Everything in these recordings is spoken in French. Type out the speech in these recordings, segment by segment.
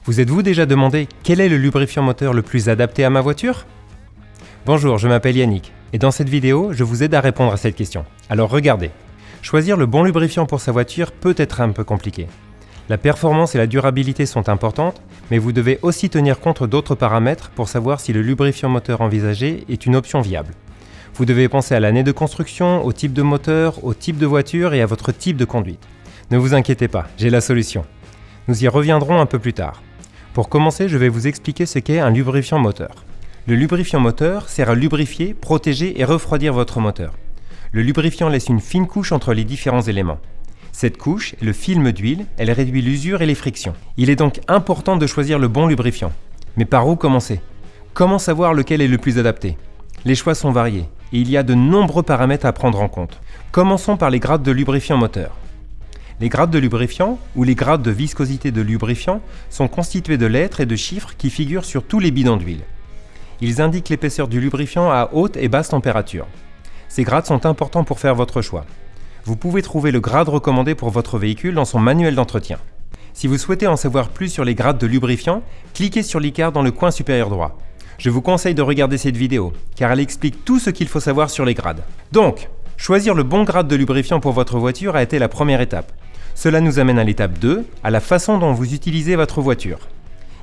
Vous êtes-vous déjà demandé quel est le lubrifiant moteur le plus adapté à ma voiture? Bonjour, je m'appelle Yannick et dans cette vidéo, je vous aide à répondre à cette question. Alors regardez, choisir le bon lubrifiant pour sa voiture peut être un peu compliqué. La performance et la durabilité sont importantes, mais vous devez aussi tenir compte d'autres paramètres pour savoir si le lubrifiant moteur envisagé est une option viable. Vous devez penser à l'année de construction, au type de moteur, au type de voiture et à votre type de conduite. Ne vous inquiétez pas, j'ai la solution. Nous y reviendrons un peu plus tard. Pour commencer, je vais vous expliquer ce qu'est un lubrifiant moteur. Le lubrifiant moteur sert à lubrifier, protéger et refroidir votre moteur. Le lubrifiant laisse une fine couche entre les différents éléments. Cette couche est le film d'huile, elle réduit l'usure et les frictions. Il est donc important de choisir le bon lubrifiant. Mais par où commencer? Comment savoir lequel est le plus adapté? Les choix sont variés et il y a de nombreux paramètres à prendre en compte. Commençons par les grades de lubrifiant moteur. Les grades de lubrifiant, ou les grades de viscosité de lubrifiant, sont constitués de lettres et de chiffres qui figurent sur tous les bidons d'huile. Ils indiquent l'épaisseur du lubrifiant à haute et basse température. Ces grades sont importants pour faire votre choix. Vous pouvez trouver le grade recommandé pour votre véhicule dans son manuel d'entretien. Si vous souhaitez en savoir plus sur les grades de lubrifiant, cliquez sur l'icône dans le coin supérieur droit. Je vous conseille de regarder cette vidéo, car elle explique tout ce qu'il faut savoir sur les grades. Donc, choisir le bon grade de lubrifiant pour votre voiture a été la première étape. Cela nous amène à l'étape 2, à la façon dont vous utilisez votre voiture.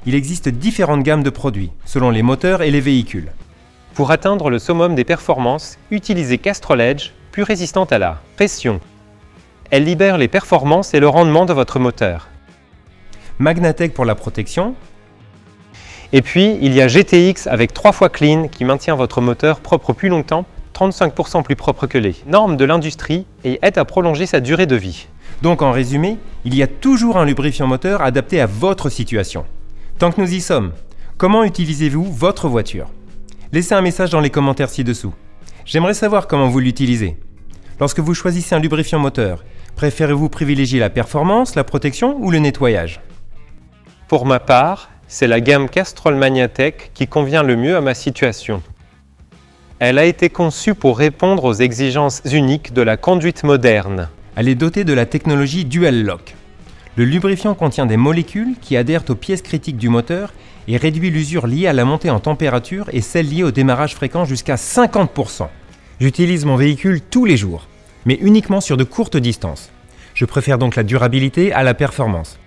Il existe différentes gammes de produits, selon les moteurs et les véhicules. Pour atteindre le summum des performances, utilisez Castrol Edge, plus résistante à la pression. Elle libère les performances et le rendement de votre moteur. Magnatec pour la protection. Et puis, il y a GTX avec 3 fois clean qui maintient votre moteur propre plus longtemps, 35% plus propre que les normes de l'industrie et aide à prolonger sa durée de vie. Donc en résumé, il y a toujours un lubrifiant moteur adapté à votre situation. Tant que nous y sommes, comment utilisez-vous votre voiture? Laissez un message dans les commentaires ci-dessous. J'aimerais savoir comment vous l'utilisez. Lorsque vous choisissez un lubrifiant moteur, préférez-vous privilégier la performance, la protection ou le nettoyage? Pour ma part, c'est la gamme Castrol Magnatec qui convient le mieux à ma situation. Elle a été conçue pour répondre aux exigences uniques de la conduite moderne. Elle est dotée de la technologie Dual Lock. Le lubrifiant contient des molécules qui adhèrent aux pièces critiques du moteur et réduit l'usure liée à la montée en température et celle liée au démarrage fréquent jusqu'à 50%. J'utilise mon véhicule tous les jours, mais uniquement sur de courtes distances. Je préfère donc la durabilité à la performance.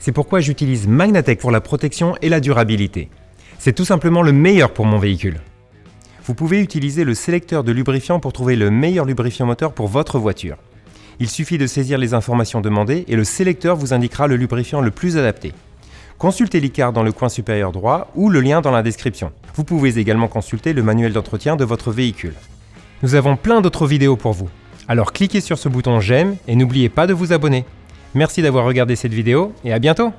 C'est pourquoi j'utilise Magnatec pour la protection et la durabilité. C'est tout simplement le meilleur pour mon véhicule. Vous pouvez utiliser le sélecteur de lubrifiant pour trouver le meilleur lubrifiant moteur pour votre voiture. Il suffit de saisir les informations demandées et le sélecteur vous indiquera le lubrifiant le plus adapté. Consultez l'icône dans le coin supérieur droit ou le lien dans la description. Vous pouvez également consulter le manuel d'entretien de votre véhicule. Nous avons plein d'autres vidéos pour vous. Alors cliquez sur ce bouton j'aime et n'oubliez pas de vous abonner. Merci d'avoir regardé cette vidéo et à bientôt!